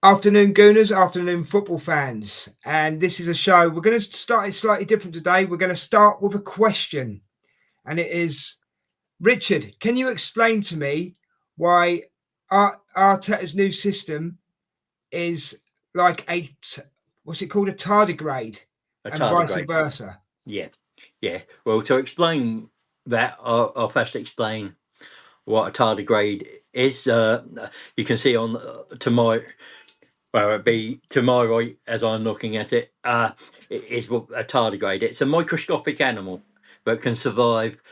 Afternoon, Gooners, afternoon, football fans. And this is a show. We're going to start it slightly different today. We're going to start with a question. And it is Richard, can you explain to me why Arteta's new system is like what's it called? A tardigrade A and vice tardigrade. versa? Yeah, yeah. Well, to explain that, I'll first explain what a tardigrade is. You can see on to my it'd be to my right as I'm looking at it. It is a tardigrade. It's a microscopic animal, but can survive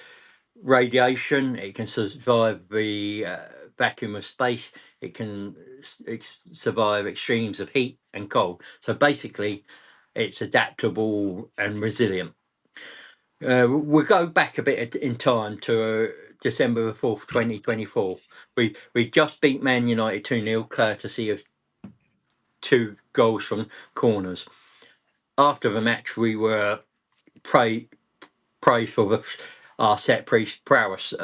radiation. It can survive the vacuum of space. It can survive extremes of heat and cold. So basically, it's adaptable and resilient. We'll go back a bit in time to December the 4th, 2024. We just beat Man United 2-0, courtesy of 2 goals from corners. After the match, we were praised for our set piece prowess.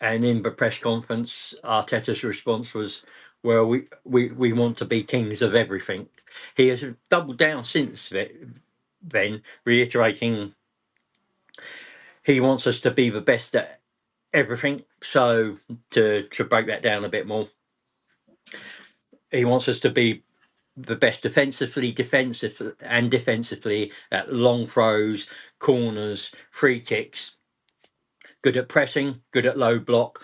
And in the press conference, Arteta's response was, well, we want to be kings of everything. He has doubled down since then, reiterating he wants us to be the best at everything. So to break that down a bit more, he wants us to be the best defensively at long throws, corners, free kicks, good at pressing, good at low block,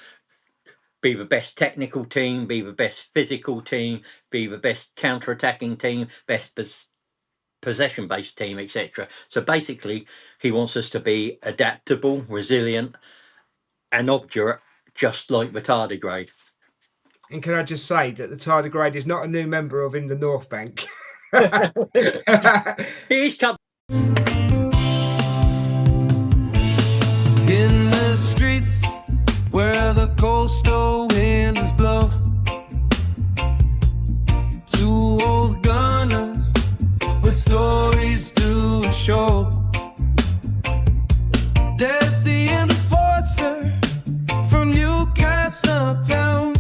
be the best technical team, be the best physical team, be the best counter-attacking team, best possession-based team, etc. So basically, he wants us to be adaptable, resilient, and obdurate, just like the tardigrade. And can I just say that the tardigrade is not a new member of In the North Bank? He's come. In the streets where the coastal winds blow, 2 old gunners with stories to show. There's the enforcer from Newcastle town,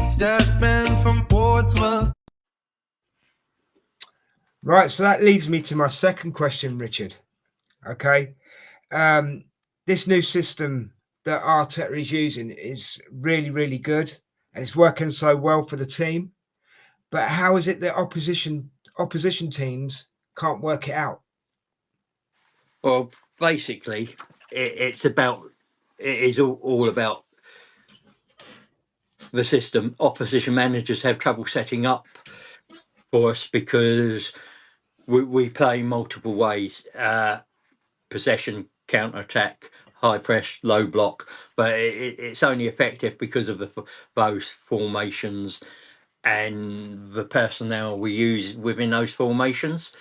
Statman from Portsmouth. Right, so that leads me to my second question, Richard. Okay. This new system that Arteta is using is really, really good, and it's working so well for the team. But how is it that opposition teams can't work it out? Well, basically, it is all about the system. Opposition managers have trouble setting up for us because we play multiple ways: possession, counter attack, high press, low block. But it's only effective because of those formations and the personnel we use within those formations.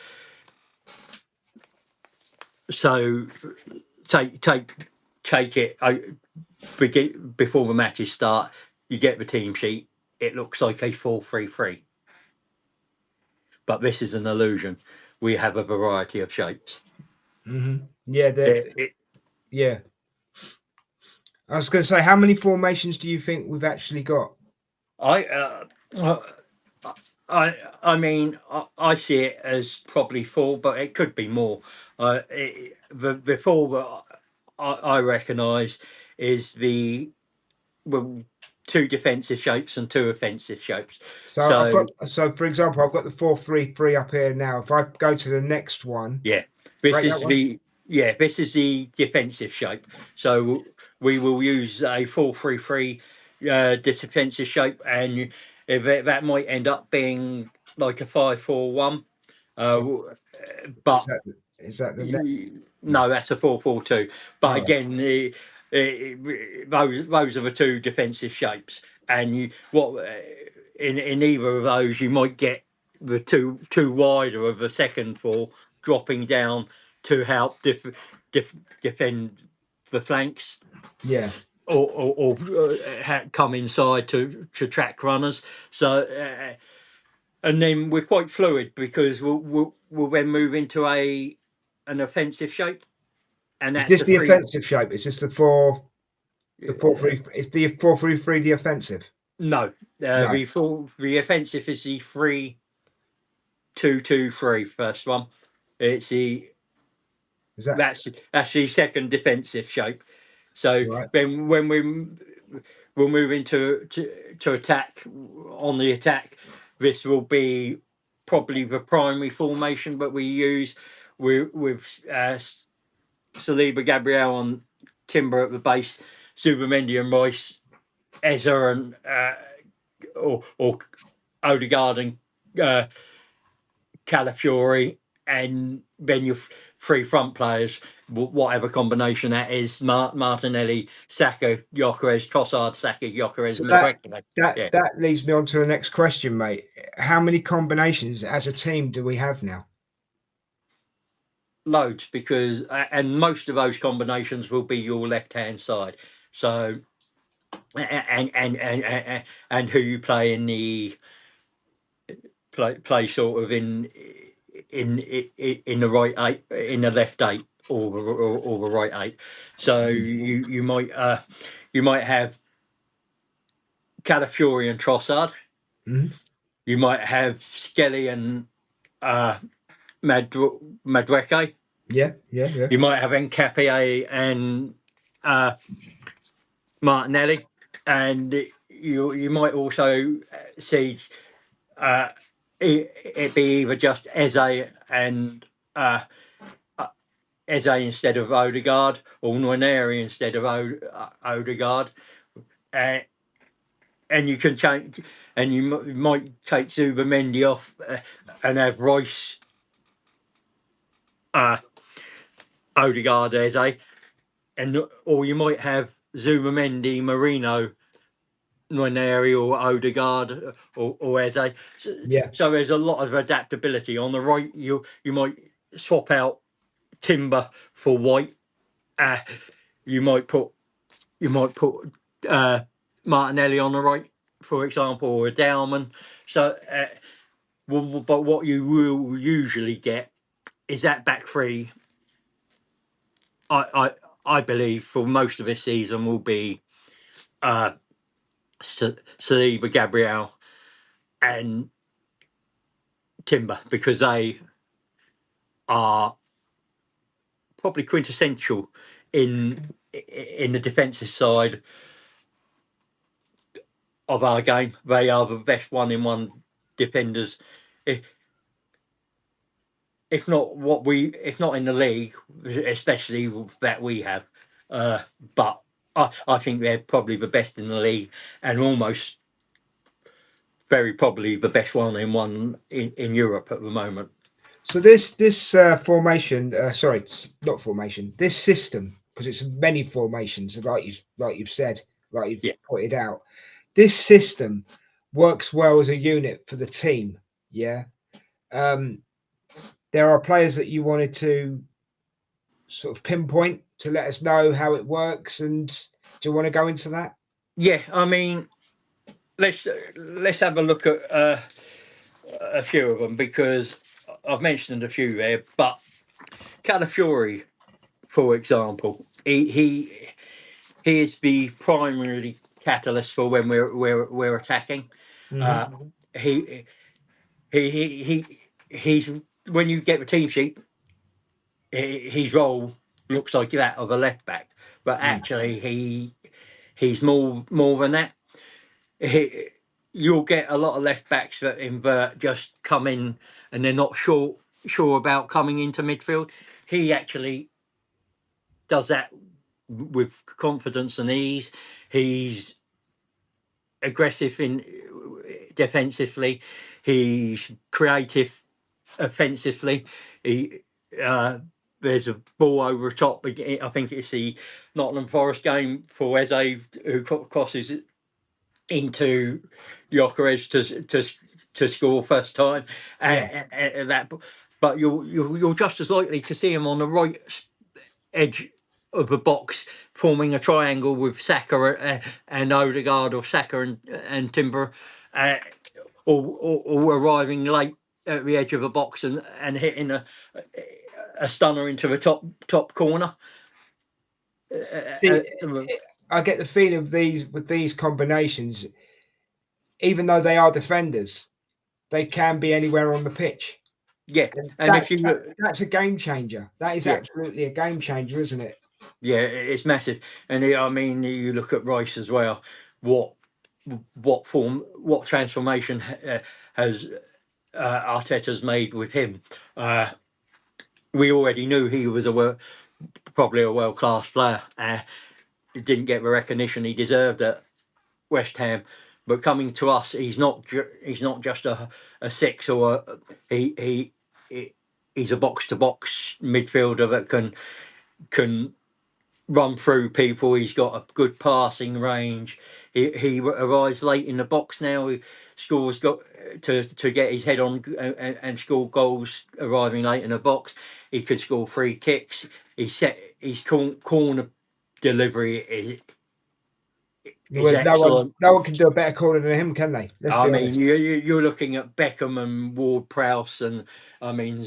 So take it before the matches start. You get the team sheet. It looks like a 4-3-3, but this is an illusion. We have a variety of shapes. Mm-hmm. Yeah, It, yeah. I was going to say, how many formations do you think we've actually got? I mean, I see it as probably 4, but it could be more. The 4 that I recognise is the 2 defensive shapes and 2 offensive shapes. So for example, I've got the 4-3-3 up here now. If I go to the next one, yeah, this is the defensive shape. So we will use a 4-3-3 defensive shape, and that might end up being like a 5-4-1. But is that the next? no, that's a 4-4-2. But Oh. again, those are the 2 defensive shapes, and in either of those you might get the two wider of the second 4 dropping down to help defend the flanks. Yeah. Or come inside to track runners. So. And then we're quite fluid because we'll then move into an offensive shape, and Is that's this the offensive shape? Is this the 4-3? It's the 4-3-3, the offensive. No, No. the offensive is the 3-2-2-3. First one, it's the Is that that's the second defensive shape. So right? then when we'll move into to attack on the attack, this will be probably the primary formation that we use with Saliba, Gabriel, and Timber at the base, Zubimendi and Rice, Eza and or Odegaard and Calafiori, and then your three front players, whatever combination that is: Martinelli, Saka, Gyökeres, Trossard, Saka, Gyökeres, So Madueke. Yeah, that leads me on to the next question, mate. How many combinations as a team do we have now? loads, because and most of those combinations will be your left hand side. So and who you play in the play sort of in the right eight, in the left eight, or the right eight. So you might have Calafiori and Trossard. Mhm. You might have Skelly and Madueke. Yeah. You might have Nkapie and Martinelli, and you might also see it be either just Eze and Eze instead of Odegaard, or Nwaneri instead of Odegaard. And you can change, and you might take Zubimendi off and have Rice, Odegaard, Eze, or you might have Zubimendi, Marino, Nwaneri, or Odegaard, or Eze. Yeah. So there's a lot of adaptability. On the right, you might swap out Timber for White. You might put Martinelli on the right, for example, or a Dowman. So, but what you will usually get is that back three. I believe for most of this season will be Saliba, Gabriel, and Timber, because they are probably quintessential in the defensive side of our game. They are the best one-in-one defenders, if not in the league, especially that we have. But I think they're probably the best in the league, and almost very probably the best one-in-one in Europe at the moment. So this formation, sorry, not formation. This system, because it's many formations, like you've said, like you've Yeah. pointed out. This system works well as a unit for the team. Yeah. There are players that you wanted to sort of pinpoint to let us know how it works, and do you want to go into that? Yeah, I mean, let's have a look at a few of them, because I've mentioned a few there. But Calafiori, for example, he is the primary catalyst for when we're attacking. He he's when you get the team sheet, his role looks like that of a left back, but actually he's more than that. You'll get a lot of left backs that invert, just come in and they're not sure about coming into midfield. He actually does that with confidence and ease. He's aggressive in defensively. He's creative offensively. There's a ball over the top. I think it's the Nottingham Forest game for Eze, who crosses it into Gyökeres to score first time. And that, but you're just as likely to see him on the right edge of the box, forming a triangle with Saka and Odegaard, or Saka and Timber, or arriving late at the edge of the box and hitting a stunner into the top corner. See, I get the feeling with these combinations, even though they are defenders, they can be anywhere on the pitch. Yeah, And and if you look, that's a game changer. That is Yeah. absolutely a game changer, isn't it? yeah, it's massive. And I mean, you look at Rice as well. What transformation has Arteta's made with him? We already knew he was probably a world class player. He didn't get the recognition he deserved at West Ham, but coming to us, he's not just a six or he's a box to box midfielder that can run through people. He's got a good passing range. He arrives late in the box now. He got to get his head on and score goals arriving late in the box. He could score free kicks. His corner delivery is excellent. No one can do a better corner than him, can they? Let's I be mean, honest. you're looking at Beckham and Ward-Prowse, and I mean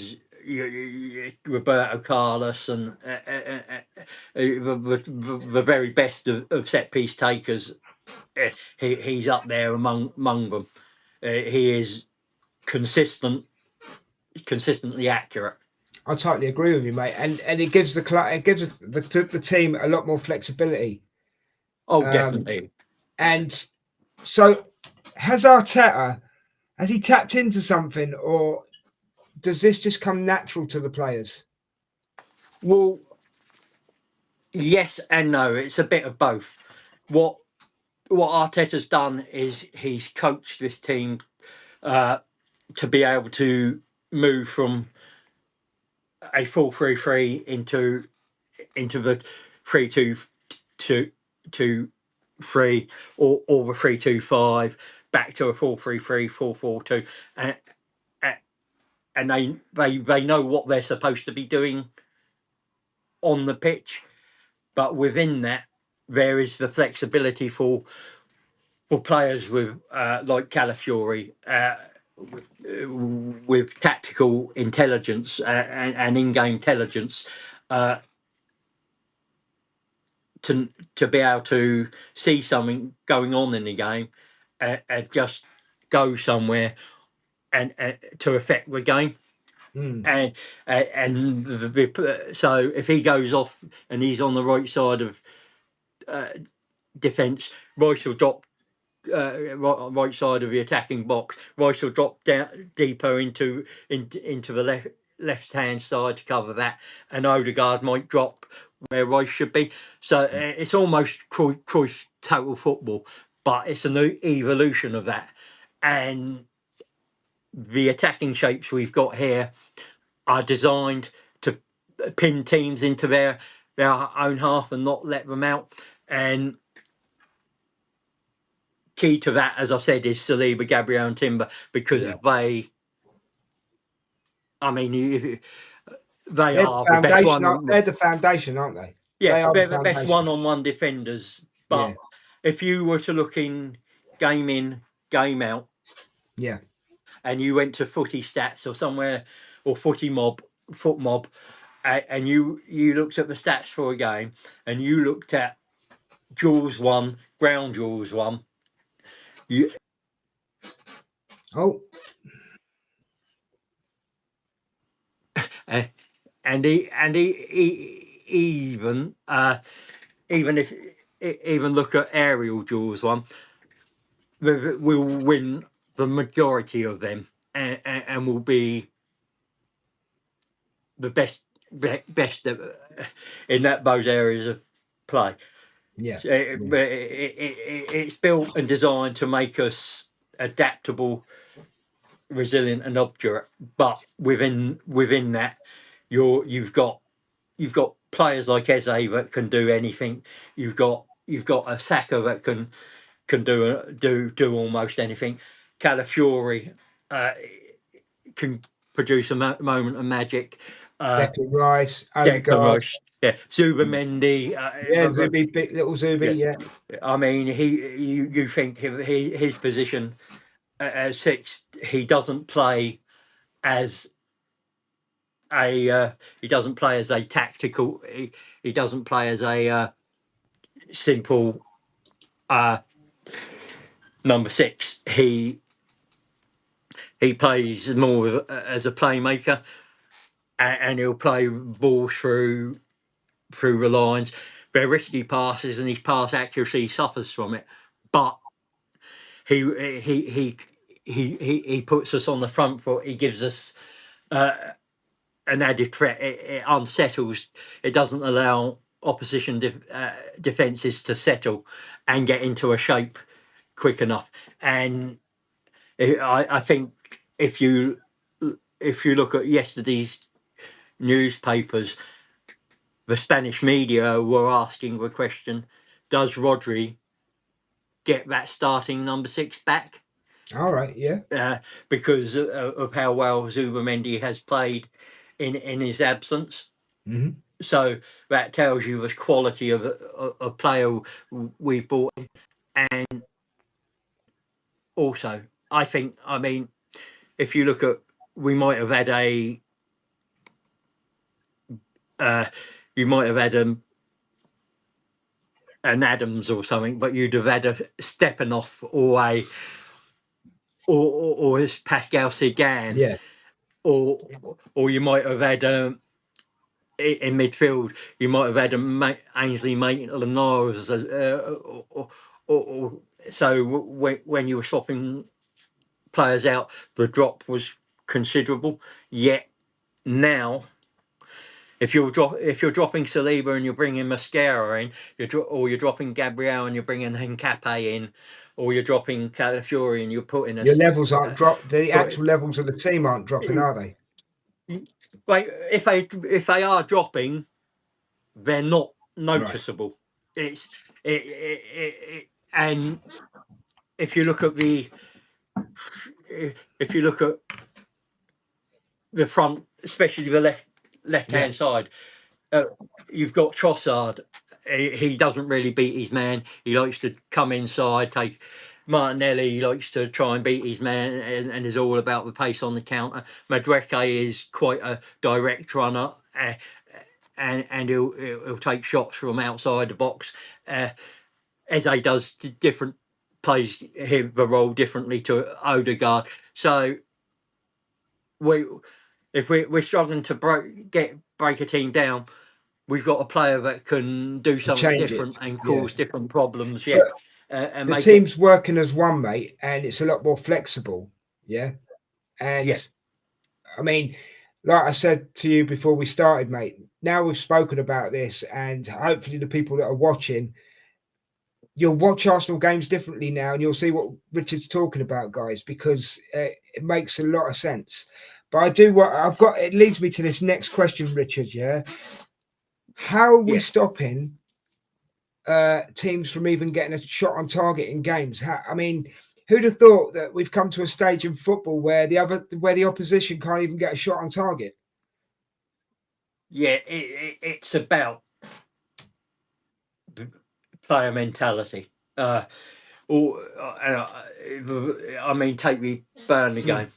Roberto Carlos, and the very best of set piece takers. He's up there among them. He is consistently accurate. I totally agree with you, mate. And it gives the team a lot more flexibility. Oh, definitely. And so, has he tapped into something, or does this just come natural to the players? Well, yes and no. It's a bit of both. What Arteta's done is he's coached this team to be able to move from a 4-3-3 into the 3-2-3 or the 3-2-5 back to a 4-3-3, 4-4-2, and they know what they're supposed to be doing on the pitch, but within that there is the flexibility for players with like Calafiori, with tactical intelligence and in-game intelligence, to be able to see something going on in the game and just go somewhere and to affect the game. And so if he goes off and he's on the right side of defence, Royce will drop right side of the attacking box. Royce will drop down deeper into the left hand side to cover that, and Odegaard might drop where Royce should be. So it's almost Cruyff total football, but it's an evolution of that. And the attacking shapes we've got here are designed to pin teams into their own half and not let them out. And key to that, as I said, is Saliba, Gabriel, and Timber, because they are the best one. They're the foundation, aren't they? Yeah, they're the best one-on-one defenders. But if you were to look in, game out, yeah, and you went to Footy Stats or somewhere, or Foot Mob, and you looked at the stats for a game, and you looked at Jaws 1, ground Jaws 1. And even look at aerial Jaws 1, we'll win the majority of them, and will be the best in those areas of play. Yeah, so it's built and designed to make us adaptable, resilient, and obdurate. But within that, you've got players like Eze that can do anything. You've got a Saka that can do almost anything. Calafiori can produce a moment of magic. Declan Rice, Odegaard, Zubamendi, Zubi, big little Zubi, yeah. I mean, you think his position as 6, he doesn't play as a tactical. He doesn't play as a simple number 6. he plays more as a playmaker, and he'll play balls through the lines. They're risky passes, and his pass accuracy suffers from it. But he puts us on the front foot. He gives us an added threat. It unsettles. It doesn't allow opposition defenses to settle and get into a shape quick enough. And I think if you look at yesterday's newspapers, the Spanish media were asking the question: does Rodri get that starting number 6 back? All right, yeah. Because of how well Zubamendi has played in his absence. Mm-hmm. So that tells you the quality of a player we've bought in. And also, I mean, if you look at, we might have had an Adams or something, but you'd have had a Stepanov or Pascal Sagan, Yeah. or you might have had in midfield, you might have had Ainsley Maitland-Niles, so when you were swapping players out, the drop was considerable. Yet now, if you're dropping Saliba and you're bringing Mascara in, you're dropping Gabriel and you're bringing Hincapié in, or you're dropping Calafiori and you're putting Your levels aren't dropped. The actual levels of the team aren't dropping, are they? Like if they are dropping, they're not noticeable. Right. And if you look at the front, especially the left-hand side, you've got Trossard. He doesn't really beat his man. He likes to come inside, take Martinelli. He likes to try and beat his man, and is all about the pace on the counter. Madueke is quite a direct runner, and he'll take shots from outside the box. Eze does plays the role differently to Odegaard. So if we're struggling to break a team down, we've got a player that can do something different and cause different problems. Yeah. And the team's working as one, mate, and it's a lot more flexible. Yeah. And I mean, like I said to you before we started, mate, now we've spoken about this, and hopefully the people that are watching, you'll watch Arsenal games differently now, and you'll see what Richard's talking about, guys, because it makes a lot of sense. But it leads me to this next question, Richard. Yeah. How are we stopping teams from even getting a shot on target in games? I mean, who'd have thought that we've come to a stage in football where the opposition can't even get a shot on target? Yeah, it's about player mentality. I mean, take the Burnley game,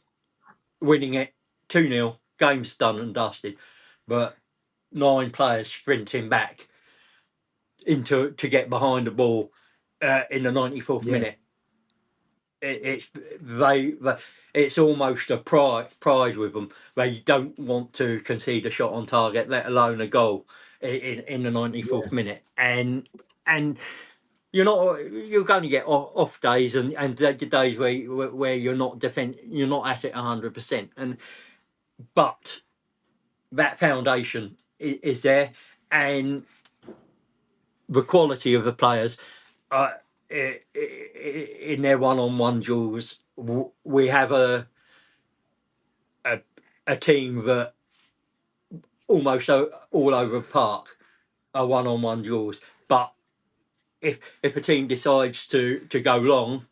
winning it 2-0, game's done and dusted, but 9 players sprinting back to get behind the ball in the 94th minute. It's almost a pride with them. They don't want to concede a shot on target, let alone a goal in the 94th minute. And you're going to get off days and days where you're not at it 100%. But that foundation is there, and the quality of the players in their one-on-one duels. We have a team that almost all over the park are one-on-one duels. But if a team decides to go long,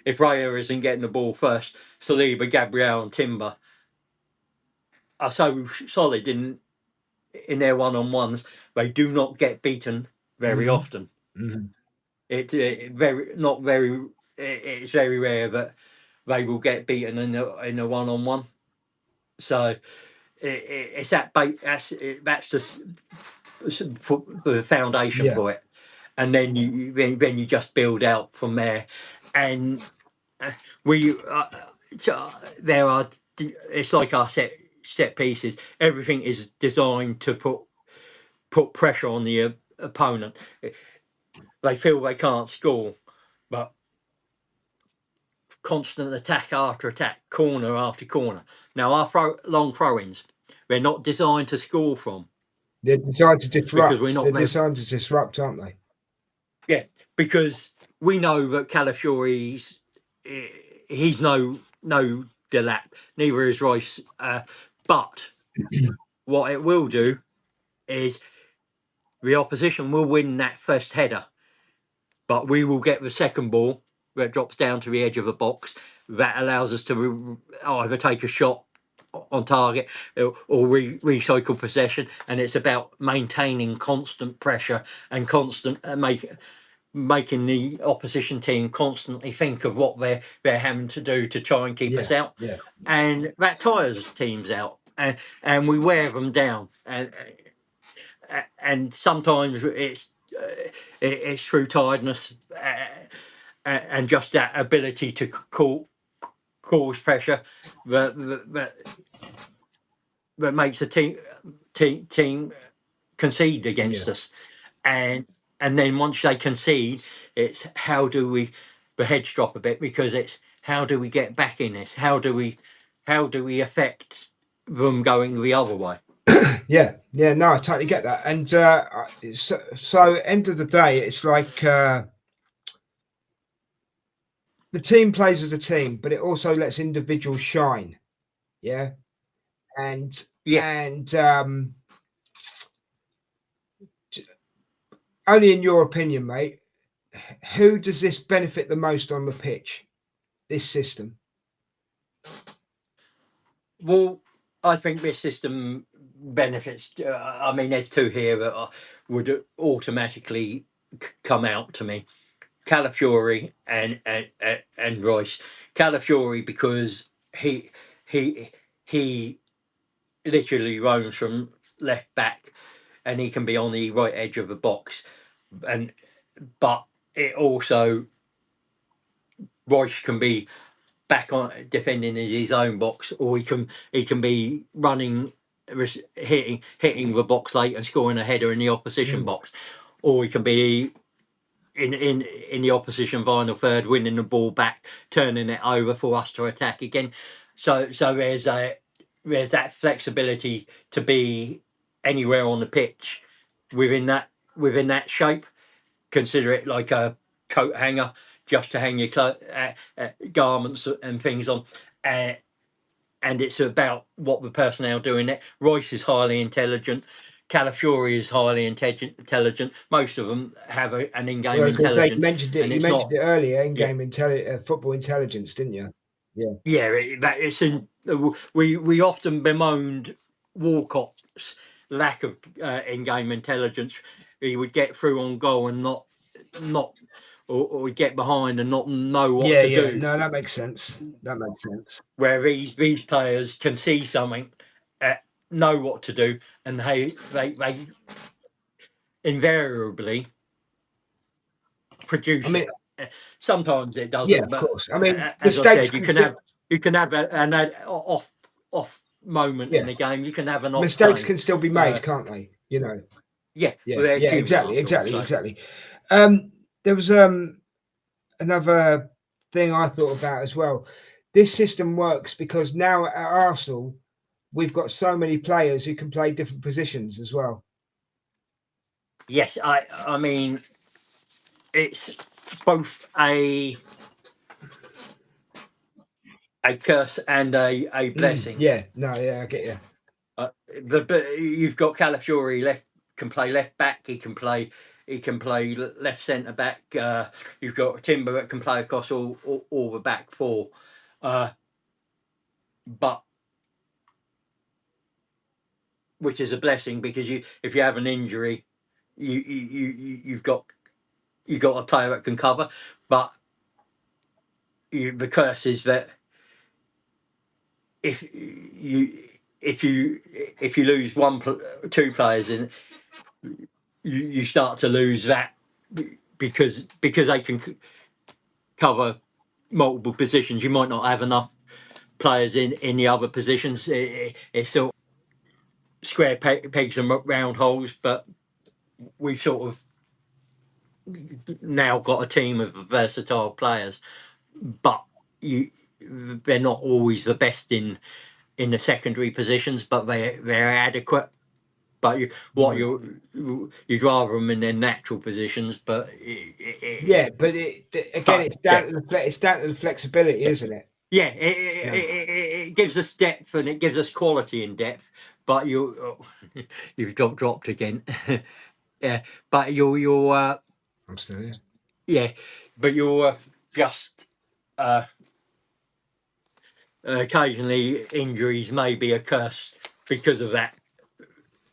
if Raya isn't getting the ball first, Saliba, Gabriel and Timber are so solid in their one-on-ones, they do not get beaten very often. Mm-hmm. It's very rare that they will get beaten in a one-on-one. So it's that's just the foundation for it, and then you just build out from there. And there are. It's like our set pieces. Everything is designed to put pressure on the opponent. They feel they can't score, but constant attack after attack, corner after corner. Now our long throw-ins, they're not designed to score from. They're designed to Because we're disrupt. not They're very, designed to disrupt, aren't they? yeah, because we know that Calafiori's he's no delap, neither is Rice. But what it will do is the opposition will win that first header, but we will get the second ball that drops down to the edge of the box. That allows us to either take a shot on target or recycle possession, and it's about maintaining constant pressure and constant making the opposition team constantly think of what they're having to do to try and keep us out, Yeah. and that tires teams out, and we wear them down, and sometimes it's through tiredness, and just that ability to cause pressure that makes a team concede against us, and then once they concede, it's how do we the heads drop a bit, because it's how do we get back in this? How do we affect them going the other way? Yeah, no, I totally get that. And so end of the day, it's like the team plays as a team, but it also lets individuals shine. Yeah. And only in your opinion, mate, who does this benefit the most on the pitch, this system? Well, I think this system benefits. I mean, there's two here that would automatically come out to me: Calafiori and Royce. Calafiori, because he literally roams from left back, and he can be on the right edge of the box, but it also Royce can be back on defending in his own box, or he can be running, hitting the box late and scoring a header in the opposition box, or he can be in the opposition final third, winning the ball back, turning it over for us to attack again. So there's that flexibility to be anywhere on the pitch within that shape. Consider it like a coat hanger, just to hang your garments and things on. And it's about what the personnel doing it. Royce is highly intelligent. Calafiori is highly intelligent. Most of them have an in-game Well, I was going to say, intelligence. you mentioned it earlier, in-game football intelligence, didn't you? Yeah. Yeah, we often bemoaned Walcott's lack of in-game intelligence. He would get through on goal and not or get behind and not know what to do. No, that makes sense. Where these players can see something, know what to do, and they invariably produce it. Sometimes it doesn't. Yeah, of course. I mean, as I said, you can have an off moment in the game. You can have an off mistakes game. Can still be made, can't they? You know. Yeah. Exactly. There was another thing I thought about as well. This system works because now at Arsenal we've got so many players who can play different positions as well. Yes, I mean, it's both a curse and a blessing. I get you. You've got Calafiori can play left back. He can play left centre back. You've got Timber that can play across all the back four. But which is a blessing, because if you have an injury, you've got a player that can cover. But the curse is that if you lose two players, and you start to lose that, because they can cover multiple positions. You might not have enough players in the other positions. It's still square pegs and round holes, but we've sort of now got a team of versatile players, but they're not always the best in the secondary positions, but they're adequate. But you'd rather them in their natural positions, but Yeah, but again, it's down yeah. to the flexibility, isn't it? Yeah, it gives us depth and it gives us quality in depth. But you've dropped again. Yeah, but you're I'm still here. yeah, but you're just occasionally injuries may be a curse because of that.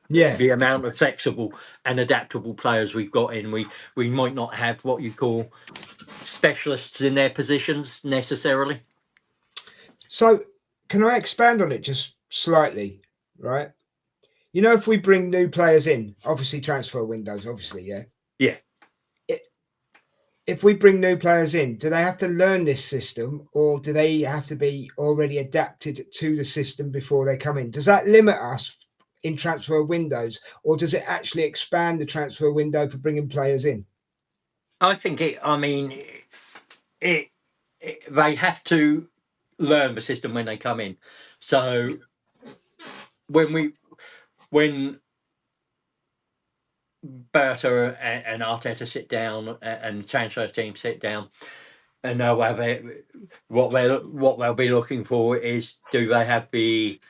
Yeah. The amount of flexible and adaptable players we've got in, we might not have what you call specialists in their positions necessarily. So, can I expand on it just slightly? Right. You know, if we bring new players in, obviously transfer windows, obviously, yeah. Yeah. If we bring new players in, do they have to learn this system, or do they have to be already adapted to the system before they come in? Does that limit us in transfer windows, or does it actually expand the transfer window for bringing players in? I think it they have to learn the system when they come in. So when Berta and Arteta sit down and the transfer team sit down, and they'll have what they'll be looking for is, do they have the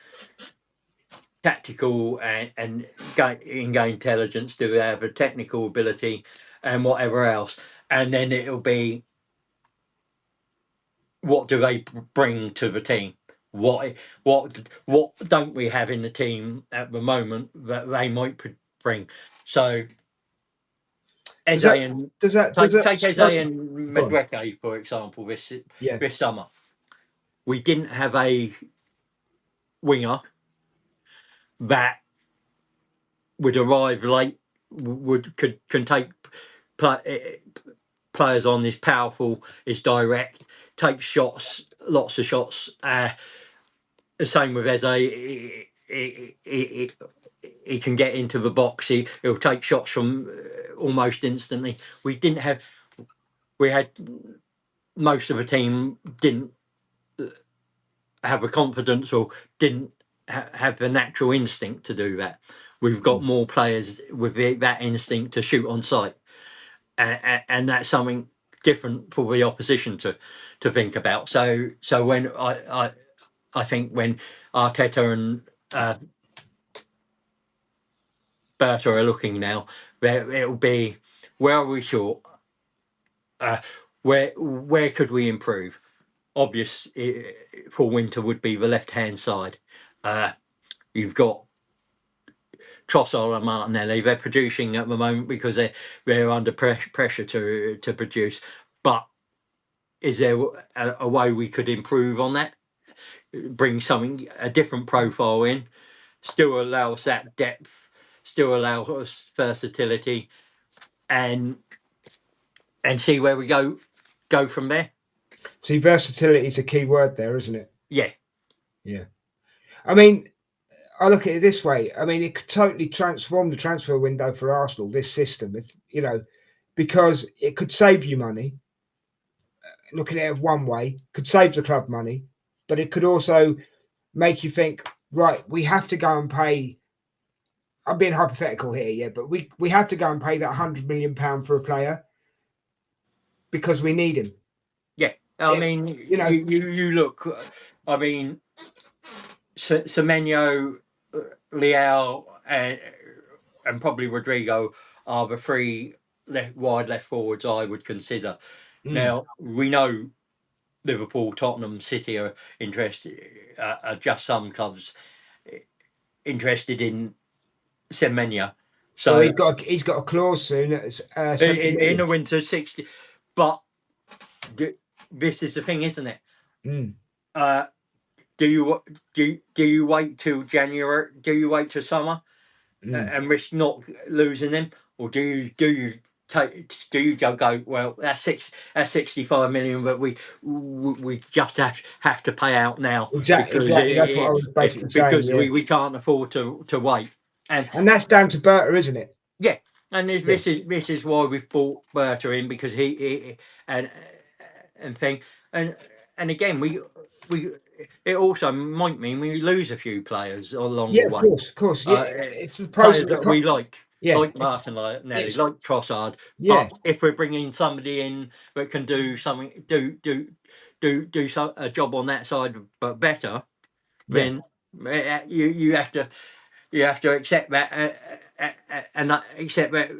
tactical and in-game intelligence? Do they have a technical ability and whatever else? And then it'll be, what do they bring to the team? What don't we have in the team at the moment that they might bring? So Eze and Does that take Eze sorry, and go on. Madueke, for example, this Yeah. summer. We didn't have a winger that would arrive late, can take players on, is powerful, is direct, takes shots, lots of shots. The same with Eze. He can get into the box. He'll take shots from almost instantly. We had most of the team didn't have the confidence or didn't have the natural instinct to do that. We've got more players with that instinct to shoot on sight, and that's something different for the opposition to think about. So when I think when Arteta and Berta are looking now, it'll be, where are we short? Where could we improve? Obvious for winter would be the left hand side. You've got Trossard and Martinelli. They're producing at the moment because they're under pressure to produce. But is there a way we could improve on that? Bring a different profile in, still allow us that depth, still allow us versatility, and see where we go from there. See, versatility is a key word there, isn't it? Yeah. Yeah. I mean, I look at it this way. I mean, it could totally transform the transfer window for Arsenal, this system, because it could save you money. Looking at it one way, could save the club money, but it could also make you think, right, we have to go and pay. I'm being hypothetical here, yeah, but we have to go and pay that £100 million for a player because we need him. Yeah. I mean, you look, I mean, Semenyo, Leao, and probably Rodrigo are the three wide left forwards I would consider. Now, we know Liverpool, Tottenham, City are interested, are just some clubs interested in Semenyo. So he's got a clause soon at in the winter 60. But this is the thing, isn't it? Do you wait till January? Do you wait till summer and risk not losing him, or do you do you go, well, that's 65 million, but we just have to pay out now Exactly. That's what I was basically saying. because Yeah, we can't afford to wait. And that's down to Berta, isn't it? yeah, and Yeah. this is why we've brought Berta in, because he and thing and again we it also might mean we lose a few players along Yeah, the of way. course, of course. Yeah, it's the pros Players and the that we cons. Yeah, like Martin Nelly, it's like Trossard. yeah, But if we're bringing somebody in that can do something, a job on that side, but better, yeah. then you have to accept that, and accept that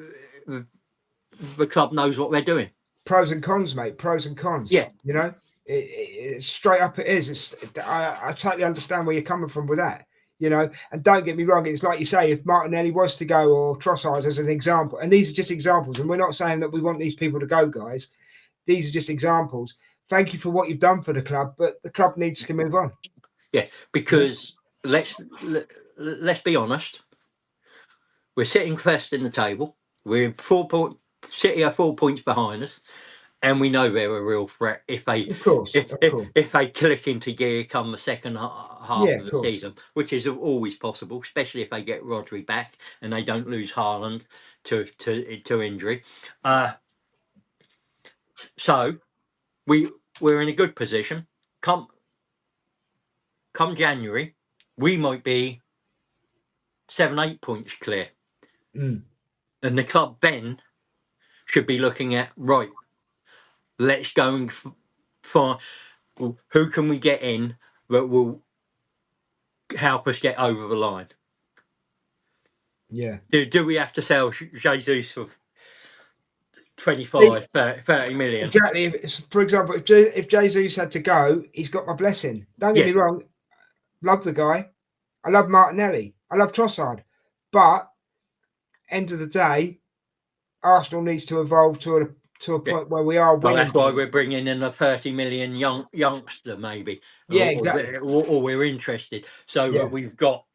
the club knows what they're doing. Pros and cons, mate. Pros and cons. Yeah, You know, it's straight up. It is. I totally understand where you're coming from with that. You know, and don't get me wrong. It's like you say, if Martinelli was to go, or Trossard as an example, and these are just examples, and we're not saying that we want these people to go, guys. These are just examples. Thank you for what you've done for the club, but the club needs to move on. yeah, because let's be honest. We're sitting first in the table. We're City are 4 points behind us, and we know they're a real threat if they Of course, of course. if they click into gear come the second half Yeah, of of the course. season, which is always possible, especially if they get Rodri back and they don't lose Haaland to injury. So we're in a good position. Come January, we might be 7-8 points clear, Mm. and the club then should be looking at, right, let's go and find who can we get in that will help us get over the line. Yeah. Do we have to sell Jesus for 25, 30 million? Exactly. For example, if Jesus had to go, he's got my blessing. Don't get me wrong. Love the guy. I love Martinelli. I love Trossard. But end of the day, Arsenal needs to evolve to a point where we are Well, winning. that's why we're bringing in a 30 million youngster, maybe. Yeah, exactly. Or we're interested. So Yeah. we've got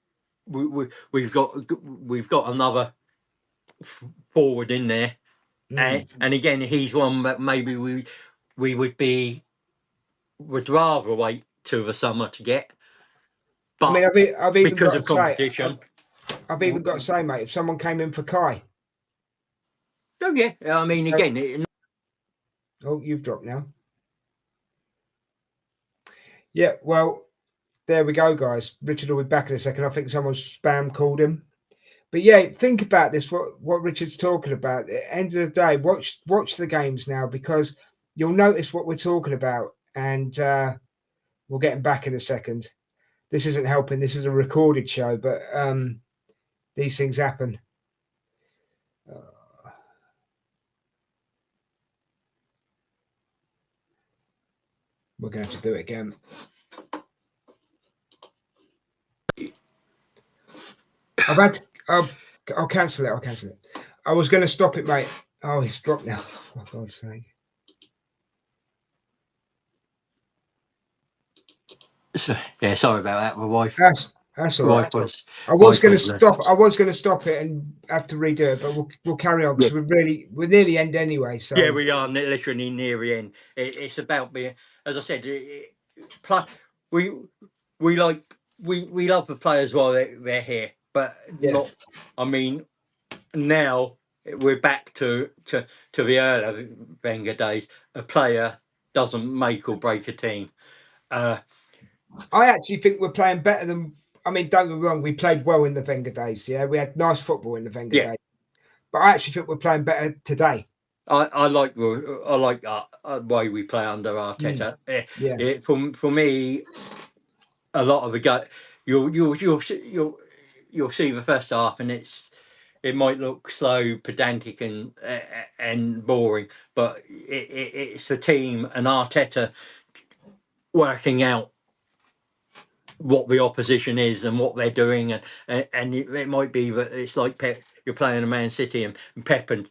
another forward in there, and again, he's one that maybe we would rather wait till the summer to get. But I mean, I've even because got of to say, competition, I've even got to say, mate, if someone came in for Kai. oh yeah, I mean, again, Oh, you've dropped now. Yeah, well, there we go, guys. Richard will be back in a second. I think someone spam called him. But yeah, think about this. What Richard's talking about. At the end of the day, watch the games now, because you'll notice what we're talking about, and we'll get him back in a second. This isn't helping. This is a recorded show, but these things happen. We're going to have to do it again. I'll cancel it. I'll cancel it. I was going to stop it, mate. Oh, he's dropped now. For God's sake. yeah, sorry about that. My wife. That's all right. Was, I was going to stop. I was going to stop it and have to redo it, but we'll carry on, because we're near the end anyway. So yeah, we are literally near the end. It's about being, as I said, we love the players while they're here, but not. I mean, now we're back to the earlier Wenger days. A player doesn't make or break a team. I actually think we're playing better than. I mean, don't get me wrong. We played well in the Wenger days. Yeah, we had nice football in the Wenger days. But I actually think we're playing better today. I like the way we play under Arteta. For me, a lot of the go you'll see the first half, and it might look slow, pedantic, and boring, but it's a team and Arteta working out what the opposition is and what they're doing, and it might be that it's like Pep, you're playing a Man City, and Pep and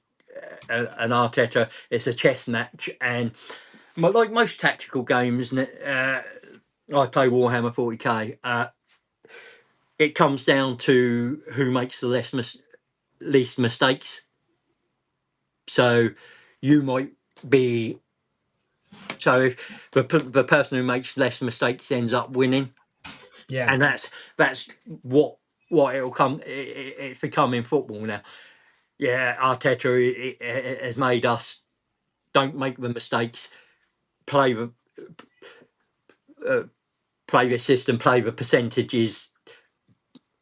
Arteta, it's a chess match, and like most tactical games, I play Warhammer 40k. It comes down to who makes the least mistakes. So you might be. So if the person who makes less mistakes ends up winning, Yeah. and that's what it'll come. It's become in football now. Yeah, Arteta has made us don't make the mistakes, play the system, play the percentages.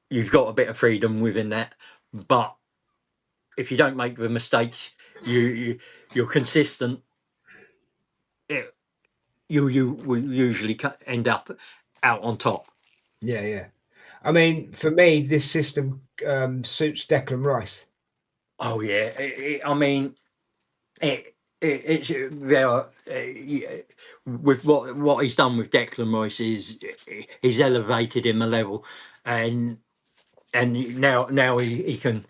You've got a bit of freedom within that, but if you don't make the mistakes, you're consistent. You will usually end up out on top. Yeah, yeah. I mean, for me, this system suits Declan Rice. Oh yeah, I mean, it's there. With what he's done with Declan Rice is he's elevated him a level, and now he can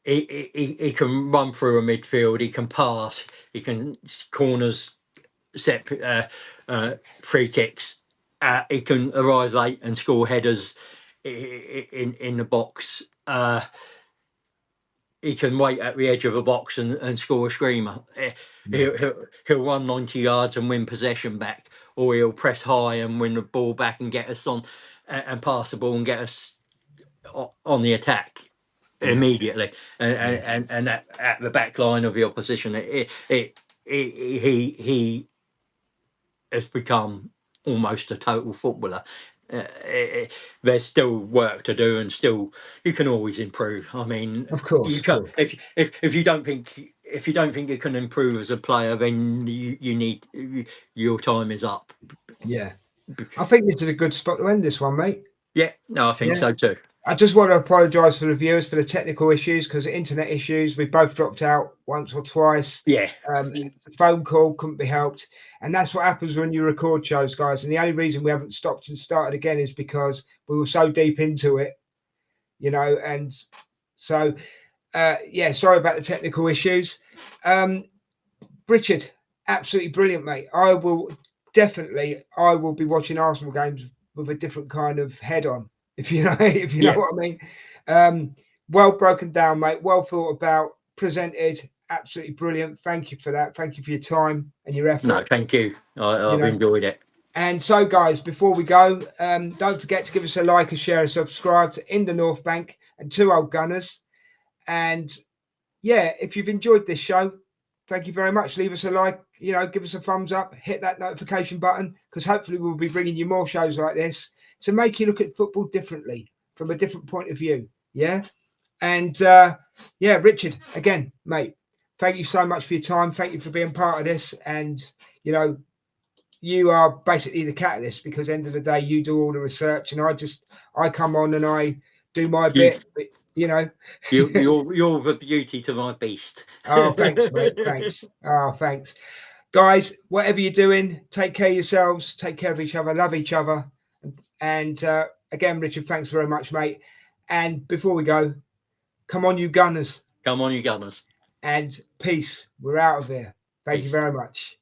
he can run through a midfield. He can pass. He can corners, set free kicks. He can arrive late and score headers in the box. He can wait at the edge of a box and score a screamer. He'll run 90 yards and win possession back, or he'll press high and win the ball back and get us on and pass the ball and get us on the attack immediately. And at the back line of the opposition, he has become almost a total footballer. There's still work to do, and still you can always improve. I mean, Of course, you of can course. if you don't think you can improve as a player, then you need your time is up. Yeah. I think this is a good spot to end this one, mate. Yeah, no, I think Yeah. so too. I just want to apologise for the viewers for the technical issues because internet issues. We both dropped out once or twice. Yeah, The phone call couldn't be helped, and that's what happens when you record shows, guys. And the only reason we haven't stopped and started again is because we were so deep into it, you know. And so, yeah, sorry about the technical issues. Richard, absolutely brilliant, mate. I will be watching Arsenal games with a different kind of head on, if you know what I mean. Well broken down, mate. Well thought about, presented. Absolutely brilliant. Thank you for that. Thank you for your time and your effort. no, thank you. I've enjoyed it. And so, guys, before we go, don't forget to give us a like, a share, a subscribe to In the North Bank and Two Old Gunners. And yeah, if you've enjoyed this show, thank you very much. Leave us a like, give us a thumbs up, hit that notification button, because hopefully we'll be bringing you more shows like this to make you look at football differently, from a different point of view. Yeah. And yeah, Richard, again, mate, thank you so much for your time. Thank you for being part of this. And, you are basically the catalyst, because end of the day, you do all the research and I come on and I do my bit, You're the beauty to my beast. Oh, thanks, mate. Thanks. Oh, thanks. Guys, whatever you're doing, take care of yourselves, take care of each other, love each other. And again, Richard, thanks very much, mate. And before we go, come on, you Gunners. Come on, you Gunners. And peace. We're out of here. Thank Peace. you very much.